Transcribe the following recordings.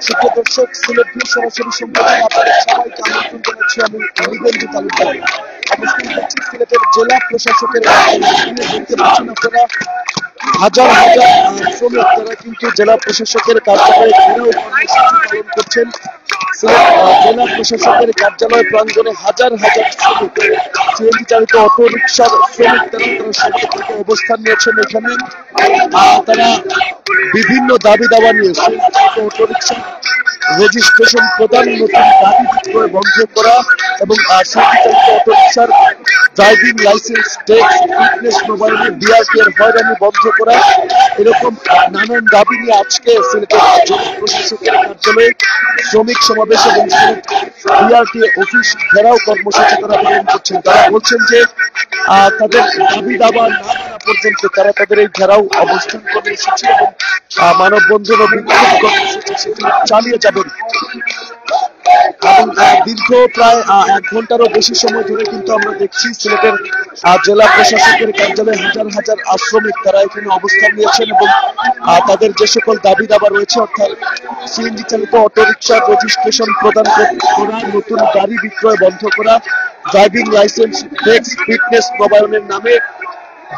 সুপ্রিয় দর্শক, সিলেট নিউজ সরাসরি সম্প্রচারে আপনাদের সবাইকে আমন্ত্রণ জানাচ্ছি। আমি নিবন্ধু তালুকদার। অবস্থান করছি সিলেটের জেলা প্রশাসকের দেখতে পাচ্ছেন আপনারা হাজার হাজার শ্রমিক তারা কিন্তু জেলা প্রশাসকের কার্যালয়ে ঘেরাও কর্মসূচি পালন করছেন। সিলেট জেলা প্রশাসকের কার্যালয় প্রাঙ্গণে হাজার হাজার শ্রমিক, সিএনজি চালিত অটো রিক্সার শ্রমিক তারা সবাই কিন্তু অবস্থান নিয়েছেন এখানে। তারা বিভিন্ন দাবি দাওয়া নিয়ে সিএনজি চালিত অটো রিক্সা রেজিস্ট্রেশন প্রদান, নতুন গাড়ি বিক্রয় বন্ধ করা এবং সিএনজি চালিত অটো রিক্সার ড্রাইভিং লাইসেন্স, ট্যাক্স, ফিটনেস নবায়নে বিআরটি এর হয়রানি বন্ধ করা, এরকম নানান দাবি নিয়ে আজকে সিলেটের জেলা প্রশাসকের কার্যালয়ে শ্রমিক সমাবেশ এবং বিআরটি অফিস ঘেরাও কর্মসূচি তারা পালন করছেন। তারা বলছেন যে তাদের দাবি দাবা না মানা পর্যন্ত তারা তাদের এই ঘেরাও অবস্থান কর্মসূচি এবং মানববন্ধন ও বিক্ষোভ কর্মসূচি সেটি চালিয়ে যাবেন। এবং দীর্ঘ প্রায় 1 ঘন্টারও বেশি সময় ধরে কিন্তু আমরা দেখছি সিলেটের জেলা প্রশাসকের কার্যালয়ে হাজার হাজার শ্রমিক তারা এখানে অবস্থান নিয়েছেন এবং তাদের যে সকল দাবি দাবা রয়েছে, অর্থাৎ সিএনজি চালিত অটোরিকশা রেজিস্ট্রেশন প্রদান করা, নতুন গাড়ি বিক্রয় বন্ধ করা, ড্রাইভিং লাইসেন্স, ট্যাক্স, ফিটনেস নবায়নের নামে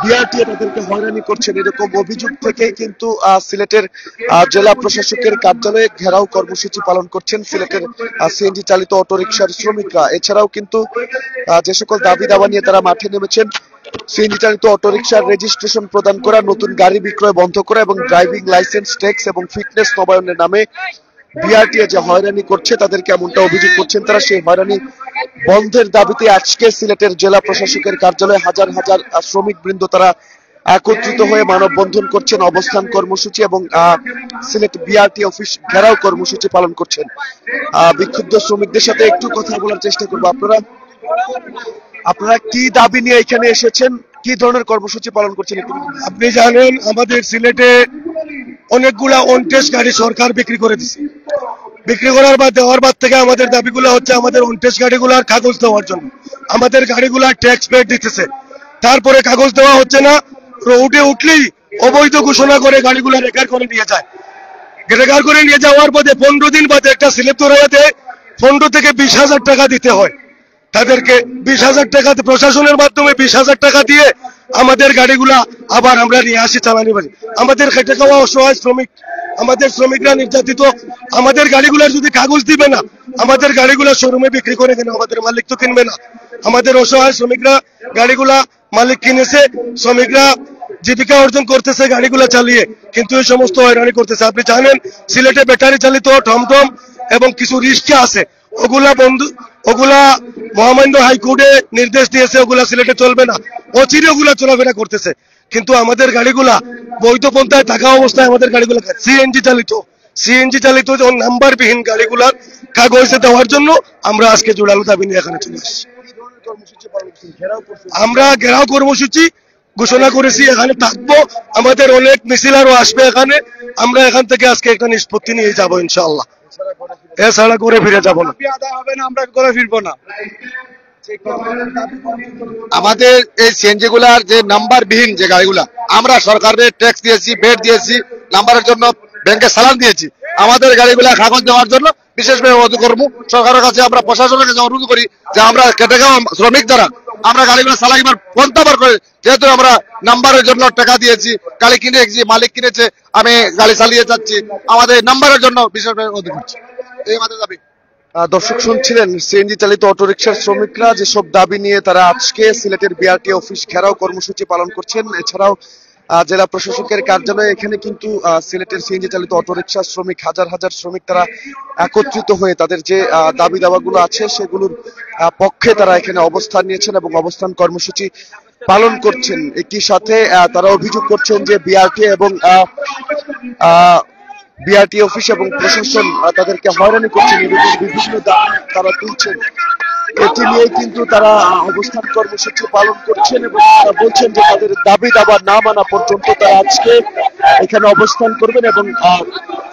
বিআরটি তাদেরকে হয়রানি করছেন, এরকম অভিযোগ থেকেই কিন্তু সিলেটের জেলা প্রশাসকের কার্যালয়ে ঘেরাও কর্মসূচি পালন করছেন সিলেটের সিএনজি চালিত অটোরিকশার শ্রমিকরা। এছাড়াও কিন্তু যে সকল দাবি দাবা নিয়ে তারা মাঠে নেমেছেন, সিএনজি চালিত অটোরিকশার রেজিস্ট্রেশন প্রদান করা, নতুন গাড়ি বিক্রয় বন্ধ করা এবং ড্রাইভিং লাইসেন্স, ট্যাক্স এবং ফিটনেস নবায়নের নামে বিআরটি যে হয়রানি করছে তাদেরকে এমনটা অভিযোগ করছেন তারা। সেই হয়রানি বন্ধের দাবিতে আজকে সিলেটের জেলা প্রশাসকের কার্যালয়ে হাজার হাজার শ্রমিক বৃন্দ তারা একত্রিত হয়ে মানববন্ধন করছেন, অবস্থান কর্মসূচি এবং সিলেট বিআরটি অফিস ঘেরাও কর্মসূচি পালন করছেন। বিক্ষুব্ধ শ্রমিকদের সাথে একটু কথা বলার চেষ্টা করবো। আপনারা কি দাবি নিয়ে এখানে এসেছেন, কি ধরনের কর্মসূচি পালন করছেন? আপনি জানেন আমাদের সিলেটে অনেকগুলা অনটেস্ট গাড়ি সরকার বিক্রি করে দিচ্ছে। বিক্রি করার বা দেওয়ার বাদ থেকে আমাদের দাবিগুলো হচ্ছে আমাদের অনটেস্ট গাড়িগুলার কাগজ দেওয়ার জন্য। আমাদের গাড়িগুলা ট্যাক্স পেড দিতেছে, তারপরে কাগজ দেওয়া হচ্ছে না। রোডে উঠলেই অবৈধ ঘোষণা করে গাড়িগুলা রেকার করে নিয়ে যায়। রেকার করে নিয়ে যাওয়ার পরে 15 দিন বাদে একটা স্লিপ ধরাতে 15 থেকে 20,000 টাকা দিতে হয় তাদেরকে। 20,000 টাকা প্রশাসনের মাধ্যমে 20,000 টাকা দিয়ে আমাদের গাড়িগুলা আবার আমরা নিয়ে আসি চালানি বাড়ি। আমাদের খেটে খাওয়া অসহায় শ্রমিক, আমাদের শ্রমিকরা নির্যাতিত। আমাদের গাড়িগুলার যদি কাগজ দিবে না, আমাদের গাড়িগুলা শোরুমে বিক্রি করে কেন? আমাদের মালিক তো কিনবে না। আমাদের অসহায় শ্রমিকরা গাড়িগুলা মালিক কিনেছে, শ্রমিকরা জীবিকা অর্জন করতেছে গাড়িগুলা চালিয়ে, কিন্তু এই সমস্ত হয়রানি করতেছে। আপনি জানেন সিলেটে ব্যাটারি চালিত টমটম এবং কিছু রিক্সা আছে, ওগুলা মহামান্য হাইকোর্টে নির্দেশ দিয়েছে, ওগুলা সিলেটে চলবে না, অচিরে ওগুলা চলাফেরা করতেছে। কিন্তু আমাদের গাড়িগুলা বৈধ পন্থায় থাকা অবস্থায় আমাদের গাড়িগুলা সিএনজি চালিত নাম্বারবিহীন গাড়িগুলার কাগজে দেওয়ার জন্য আমরা আজকে জোরালো দাবি নিয়ে এখানে চলে আসছি। আমরা ঘেরাও কর্মসূচি ঘোষণা করেছি, এখানে থাকবো। আমাদের অনেক মিছিল আরো আসবে এখানে। আমরা এখান থেকে আজকে একটা নিষ্পত্তি নিয়ে যাবো ইনশাআল্লাহ। এছাড়া করে ফিরে যাবো না, আমরা করে ফিরবো না। আমাদের এই সিএনজি গুলার যে নাম্বারবিহীন যে গাড়িগুলা, আমরা সরকারের ট্যাক্স দিয়েছি, বেড দিয়েছি, নাম্বারের জন্য ব্যাংকে চালান দিয়েছি। আমাদের গাড়িগুলা কাগজ দেওয়ার জন্য বিশেষভাবে অনুরোধ করবো সরকারের কাছে। আমরা প্রশাসনের কাছে অনুরোধ করি যে আমরা খেটে খাওয়া শ্রমিক দ্বারা আমরা গাড়িগুলো চালাইবার পন্থাবার করে, যেহেতু আমরা নাম্বারের জন্য টাকা দিয়েছি, গাড়ি কিনেছি, মালিক কিনেছে, আমি গাড়ি চালিয়ে যাচ্ছি, আমাদের নাম্বারের জন্য বিশেষভাবে অনুরোধ করছি। এই আমাদের দাবি। দর্শক শুনছিলেন সিএনজি চালিত অটোরিকশার শ্রমিকরা যেসব দাবি নিয়ে তারা আজকে সিলেটের বিআরটি অফিস ঘেরাও কর্মসূচি পালন করছেন। এছাড়াও জেলা প্রশাসকের কার্যালয়ে এখানে কিন্তু সিলেটের সিএনজি চালিত অটোরিকশা শ্রমিক হাজার হাজার শ্রমিক তারা একত্রিত হয়ে তাদের যে দাবি দাবাগুলো আছে সেগুলোর পক্ষে তারা এখানে অবস্থান নিয়েছেন এবং অবস্থান কর্মসূচি পালন করছেন। একই সাথে তারা অভিযোগ করছেন যে বিআরটি অফিস এবং প্রশাসন তাদেরকে হয়রানি করছেন, বিভিন্ন দাবি তারা তুলছেন। এটি নিয়ে কিন্তু তারা অবস্থান কর্মসূচি পালন করছেন এবং তারা বলছেন যে তাদের দাবি দাবা না মানা পর্যন্ত তারা আজকে এখানে অবস্থান করবেন এবং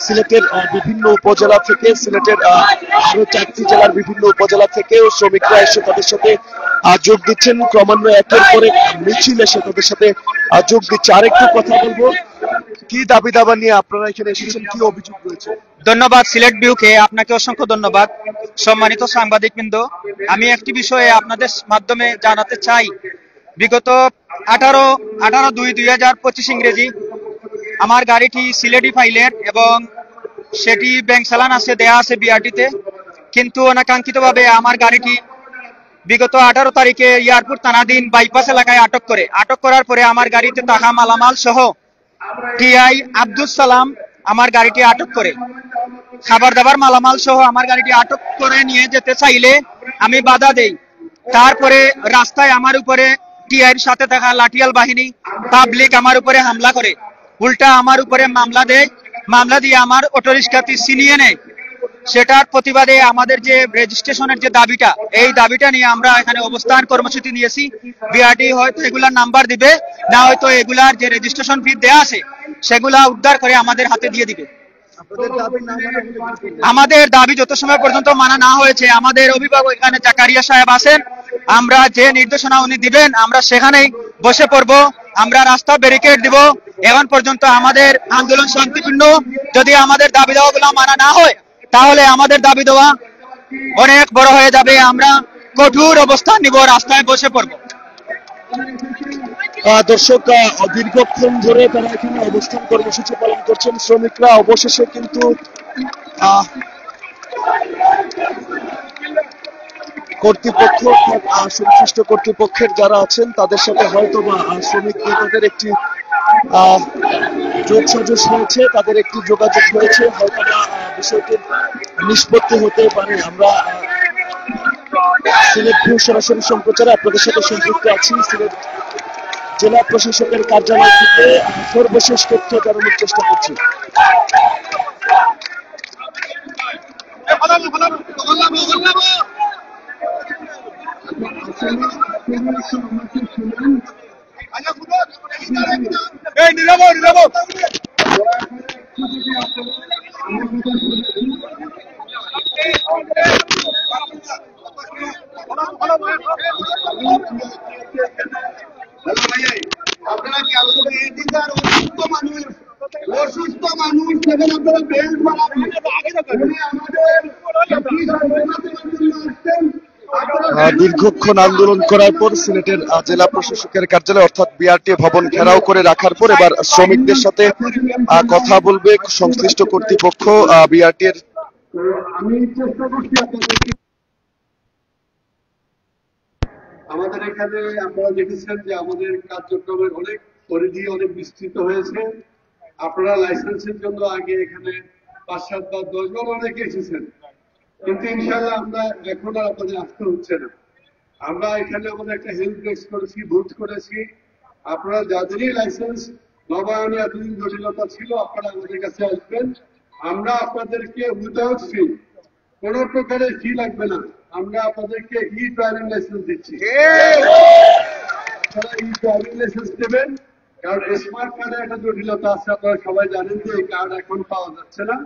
সিলেটের বিভিন্ন উপজেলা থেকে, সিলেটের আরো 4টি জেলার বিভিন্ন উপজেলা থেকেও শ্রমিকরা এসে তাদের সাথে যোগ দিচ্ছেন, ক্রমান্বয়ে একের পর এক মিছিল এসে তাদের সাথে যোগ দিচ্ছে। আরেকটু কথা বলবো, কি দাবি দাবা নিয়ে আপনারা এখানে এসেছেন, কি অভিযোগ রয়েছে? ধন্যবাদ সিলেট বিউকে, আপনাকে অসংখ্য ধন্যবাদ। সম্মানিত সাংবাদিকবৃন্দ, আমি একটি বিষয়ে আপনাদের মাধ্যমে জানাতে চাই। বিগত 18/2/2025 ইংরেজি আমার গাড়িটি সিলেটি ফাইলের এবং সেটি ব্যাংক চালান আছে, দেয়া আছে বিআরটিতে, কিন্তু অনাকাঙ্ক্ষিতভাবে আমার গাড়িটি বিগত 18 তারিখে এয়ারপোর্ট থানাধীন বাইপাস এলাকায় আটক করার পরে আমার গাড়িতে থাকা মালামাল সহ টিআই আব্দুল সালাম আমার গাড়িটি আটক করে, খাবার দাবার মালামাল সহ আমার গাড়িটি আটক করে নিয়ে যেতে চাইলে আমি বাধা দেই। তারপরে রাস্তায় আমার উপরে টিআইয়ের সাথে থাকা লাঠিয়াল বাহিনী পাবলিক আমার উপরে হামলা করে, উল্টা আমার উপরে মামলা দিয়ে আমার অটোরিক্সাটি ছিনিয়ে নেয়। সেটার প্রতিবাদে আমাদের যে রেজিস্ট্রেশনের যে দাবিটা, এই দাবিটা নিয়ে আমরা এখানে অবস্থান কর্মসূচি নিয়েছি। বিআরটি হয়তো এগুলার নাম্বার দিবে, না হয়তো এগুলার যে রেজিস্ট্রেশন ফি দেয়া আছে সেগুলা উদ্ধার করে আমাদের হাতে দিয়ে দিবে। আমাদের দাবি যত সময় পর্যন্ত মানা না হয়েছে, আমাদের অভিভাবক এখানে জাকারিয়া সাহেব আছেন, আমরা যে নির্দেশনা উনি দিবেন আমরা সেখানেই বসে পড়বো। আমরা রাস্তা ব্যারিকেড দিব এখন পর্যন্ত। আমাদের আন্দোলন শান্তিপূর্ণ। যদি আমাদের দাবি দেওয়াগুলো মানা না হয় তাহলে আমাদের দাবি দেওয়া অনেক বড় হয়ে যাবে। আমরা কঠোর অবস্থান নিব, রাস্তায় বসে পড়বো। দর্শক, দীর্ঘক্ষণ ধরে তারা এখানে অবস্থান কর্মসূচি পালন করছেন শ্রমিকরা। অবশেষে কিন্তু কর্তৃপক্ষ, সংশ্লিষ্ট কর্তৃপক্ষের যারা আছেন তাদের সাথে হয়তো বা শ্রমিক নেতাদের একটি যোগসাজশ হয়েছে, তাদের একটি যোগাযোগ হয়েছে, হয়তো বা বিষয়টির নিষ্পত্তি হতে পারে। আমরা সিলেট ভিউ সরাসরি সম্প্রচারে আপনাদের সাথে সম্পৃক্ত আছি। সিলেট জেলা প্রশাসকের কার্যালয় থেকে সর্বশেষ তথ্য জানানোর চেষ্টা করছি। অসুস্থ মানুষ সেখানে আপনারা বেল্ট বানাবেন। দীর্ঘক্ষণ আন্দোলন করার পর সিলেটের জেলা প্রশাসকের কার্যালয় অর্থাৎ বিআরটি ভবন ঘেরাও করে রাখার পর এবার শ্রমিকদের সাথে কথা বলবে সংশ্লিষ্ট কর্তৃপক্ষ। বিআরটি এর আমি চেষ্টা করছি আমাদের এখানে আপনারা দেখেছেন যে আমাদের কার্যক্রমের অনেক পরিধি অনেক বিস্তৃত হয়েছে। আপনারা লাইসেন্সের জন্য আগে এখানে 5-7 বার 10 বার অনেকে এসেছেন, কিন্তু ইনশাআল্লাহ আমরা এখন আর আপনাদের আসতে হচ্ছে না। আমরা এখানে আমাদের একটা হেল্প ডেস্ক করেছি, বুথ করেছি। আপনারা যাদেরই লাইসেন্স নবায়নে এতদিন জটিলতা ছিল আপনারা আমাদের কাছে আসবেন। আমরা আপনাদেরকে উইদাউট ফি, কোন প্রকারের ফি লাগবে না, আমরা আপনাদেরকে ই ড্রাইভিং লাইসেন্স দিচ্ছি। আপনারা ই ড্রাইভিং লাইসেন্স দেবেন, কারণ স্মার্ট কার্ডে একটা জটিলতা আছে। আপনারা সবাই জানেন যে এই কার্ড এখন পাওয়া যাচ্ছে না,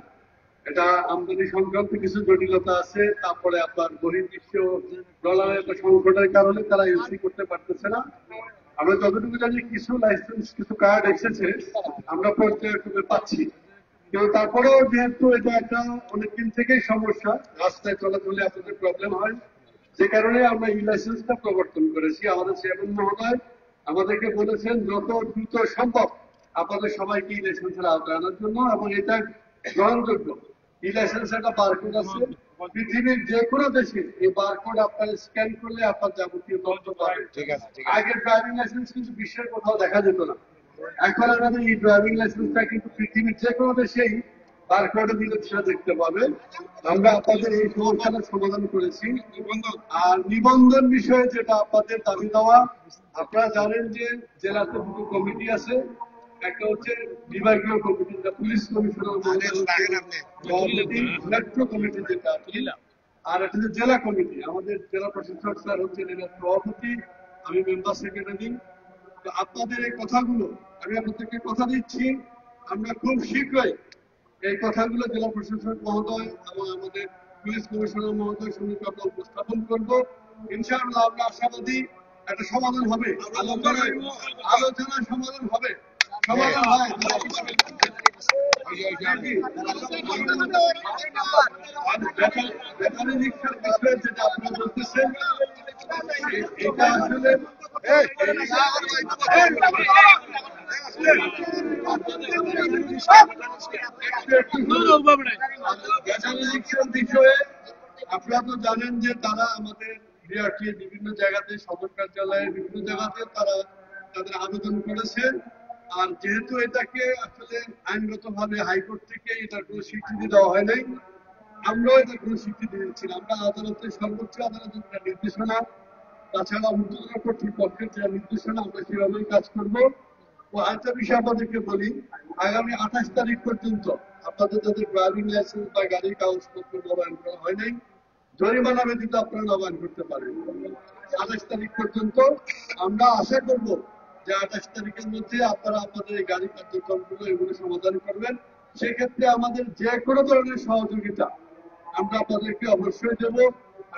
এটা আমদানি সংক্রান্ত কিছু জটিলতা আছে। তারপরে আপনার বহির্বিশ্ব ডলারের একটা সংকটের কারণে তারা এন্ট্রি করতে পারতেছে না। আমরা যতটুকু জানি কিছু লাইসেন্স, কিছু কার্ড এসেছে, আমরা পর্যায়ক্রমে পাচ্ছি। কিন্তু তারপরেও যেহেতু এটা একটা অনেকদিন থেকেই সমস্যা, রাস্তায় চলাচলে আপনাদের প্রবলেম হয়, যে কারণে আমরা ই লাইসেন্সটা প্রবর্তন করেছি। আমাদের চেয়ারম্যান মহোদয় আমাদেরকে বলেছেন যত দ্রুত সম্ভব আপনাদের সবাইকে ই লাইসেন্সের আওতায় আনার জন্য, এবং এটা গ্রহণযোগ্য। ই লাইসেন্স একটা বারকোড আছে, পৃথিবীর যে কোনো দেশে এই বারকোড আপনার স্ক্যান করলে আপনার যাবতীয় তথ্য পাবে। আগে ড্রাইভিং লাইসেন্স কিন্তু বিশ্বের কোথাও দেখা যেত না, এখন আমাদের এই ড্রাইভিং লাইসেন্সটা কিন্তু পৃথিবীর যে কোনো দেশেই বারকোডে দিলে সেটা দেখতে পাবে। আমরা আপনাদের এই সমস্যাটা সমাধান করেছি। আর নিবন্ধন বিষয়ে যেটা আপনাদের দাবি দেওয়া, আপনারা জানেন যে জেলাতে দুটো কমিটি আছে, একটা হচ্ছে বিভাগীয় কমিটি, যেটা পুলিশ কমিশনার মেট্রো কমিটি যেটা, আর একটা হচ্ছে জেলা কমিটি। আমাদের জেলা প্রশাসক স্যার হচ্ছেন এর সভাপতি, আমি মেম্বার সেক্রেটারি। তো আপনাদের এই কথাগুলো আমি আপনাদেরকে কথা দিচ্ছি, আমরা খুব শীঘ্রই এই কথাগুলো জেলা প্রশাসক মহোদয় এবং আমাদের পুলিশ কমিশনার মহোদয় সঙ্গে আমরা উপস্থাপন করবো। ইনশাআল্লাহ আমরা আশাবাদী একটা সমাধান হবে, আলোচনায় সমাধান হবে, সমাধান হয়। ব্যাটারি রিক্সার বিষয়ে যেটা আপনারা বলতেছেন, এটা আসলে বিষয়ে আপনারা তো জানেন যে তারা আমাদের বিআরটি বিভিন্ন জায়গাতে, সদর কার্যালয়ে বিভিন্ন জায়গাতে তারা তাদের আবেদন করেছে। আর যেহেতু এটাকে আসলে আইনগত ভাবে হাইকোর্ট থেকে এটার কোনো স্বীকৃতি দেওয়া হয় নাই, আমরাও এটার কোনো স্বীকৃতি দিচ্ছি না। আমরা আদালতের সর্বোচ্চ আদালতের নির্দেশনা, তাছাড়া ঊর্ধ্বতন কর্তৃপক্ষের যে নির্দেশনা, আমরা সেভাবেই কাজ করবো। ও আরেকটা বিষয় আপনাদেরকে বলি, আগামী 28 তারিখ পর্যন্ত আপনাদের যাদের ড্রাইভিং লাইসেন্স বা গাড়ির কাগজপত্র নবায়ন করা হয় নাই, জরিমানা ব্যতীত আপনারা নবায়ন করতে পারেন 28 তারিখ পর্যন্ত। আমরা আশা করব যে 28 তারিখের মধ্যে আপনারা আপনাদের এই গাড়ি কার্যক্রমগুলো এগুলো সমাধান করবেন। সেক্ষেত্রে আমাদের যে কোনো ধরনের সহযোগিতা আমরা আপনাদেরকে অবশ্যই দেবো।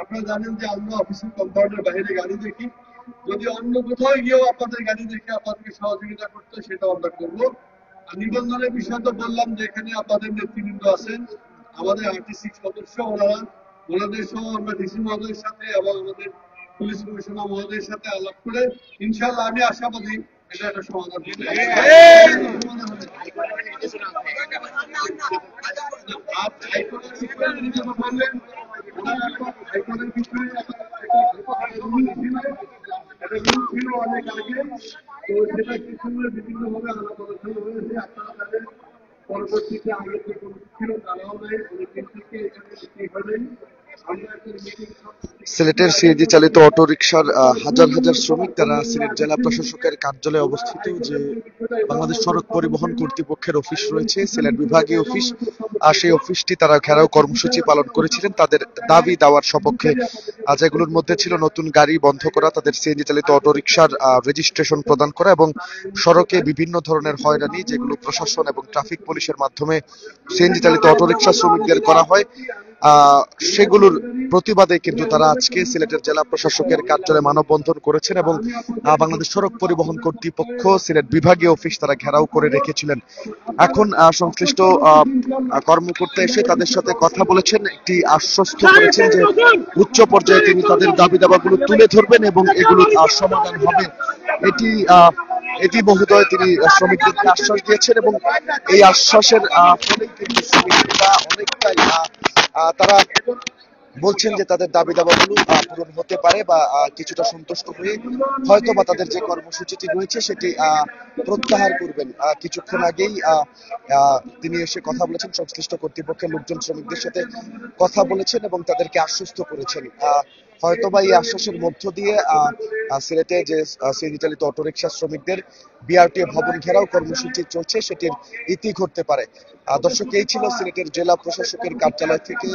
আপনারা জানেন যে আমরা অফিসের কম্পাউন্ডের বাইরে গাড়ি দেখি, যদি অন্য কোথাও গিয়েও আপনাদের গাড়ি দেখে আপনাদেরকে সহযোগিতা করতে, সেটাও আমরা করবো। আর নিবন্ধনের বিষয় তো বললাম যে এখানে আপনাদের নেতৃবৃন্দ আছেন, আমাদের আরটিসি সদস্য, ওনাদের সহ আমরা ডিসি মহোদয়ের সাথে এবং আমাদের পুলিশ কমিশনার মহোদয়ের সাথে আলাপ করে ইনশাআল্লাহ আমি আশাবাদী এটা একটা সমাধান হবে। বললেন হাইকোর্টের বিষয়ে ছিল অনেক আগে, তো সেটা কিছু বিভিন্ন ভাবে আলাপ আলোচনা হয়েছে। আপনারা তাদের পরবর্তীতে আগের যে কোনো ছিল তারাও নেই, অনেকদিন থেকে এখানে হলেন। আমরা একটা মিটিং সিলেটের সিএনজি চালিত অটো রিকশার হাজার হাজার শ্রমিক তারা সিলেট জেলা প্রশাসকের কার্যালয়ে অবস্থিত, যে বাংলাদেশ সড়ক পরিবহন কর্তৃপক্ষের অফিস রয়েছে, সিলেট বিভাগীয় অফিস, আর সেই অফিসটি তারা ঘেরাও কর্মসূচি পালন করেছিলেন তাদের দাবি দাওয়ার সপক্ষে। যেগুলোর মধ্যে ছিল নতুন গাড়ি বন্ধ করা, তাদের সিএনজি চালিত অটো রিকশার রেজিস্ট্রেশন প্রদান করা এবং সড়কে বিভিন্ন ধরনের হয়রানি যেগুলো প্রশাসন এবং ট্রাফিক পুলিশের মাধ্যমে সিএনজি চালিত অটো রিকশা শ্রমিকদের করা হয়, সেগুলোর প্রতিবাদে কিন্তু তারা আজকে সিলেটের জেলা প্রশাসকের কার্যালয়ে মানববন্ধন করেছেন এবং বাংলাদেশ সড়ক পরিবহন কর্তৃপক্ষ সিলেট বিভাগীয় অফিস তারা ঘেরাও করে রেখেছিলেন। এখন সংশ্লিষ্ট কর্মকর্তা এসে তাদের সাথে কথা বলেছেন, একটি আশ্বস্ত করেছেন যে উচ্চ পর্যায়ে তিনি তাদের দাবি দাবাগুলো তুলে ধরবেন এবং এগুলোর সমাধান হবে। এটি মহোদয় তিনি শ্রমিকদেরকে আশ্বাস দিয়েছেন এবং এই আশ্বাসের ফলেই কিন্তু শ্রমিকরা অনেকটাই তারা বলছেন যে তাদের দাবি দাবাগুলো পূরণ হতে পারে বা কিছুটা সন্তুষ্ট হয়ে হয়তো বা তাদের যে কর্মসূচিটি রয়েছে সেটি প্রত্যাহার করবেন। কিছুক্ষণ আগেই তিনি এসে কথা বলেছেন, সংশ্লিষ্ট কর্তৃপক্ষের লোকজন শ্রমিকদের সাথে কথা বলেছেন এবং তাদেরকে আশ্বস্ত করেছেন। হয়তোবা এই আশ্বাসের মধ্য দিয়ে সিলেটে যে সিএনজি চালিত অটোরিকশা শ্রমিকদের বিআরটিএ ভবন ঘেরাও কর্মসূচি চলছে সেটির ইতি ঘটতে পারে। দর্শক, এই ছিল সিলেটের জেলা প্রশাসকের কার্যালয় থেকে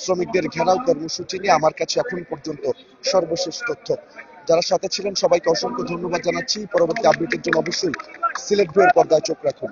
শ্রমিকদের ঘেরাও কর্মসূচি নিয়ে আমার কাছে এখন পর্যন্ত সর্বশেষ তথ্য। যারা সাথে ছিলেন সবাইকে অসংখ্য ধন্যবাদ জানাচ্ছি। পরবর্তী আপডেটের জন্য অবশ্যই সিলেট ভিউয়ের পর্দায় চোখ রাখুন।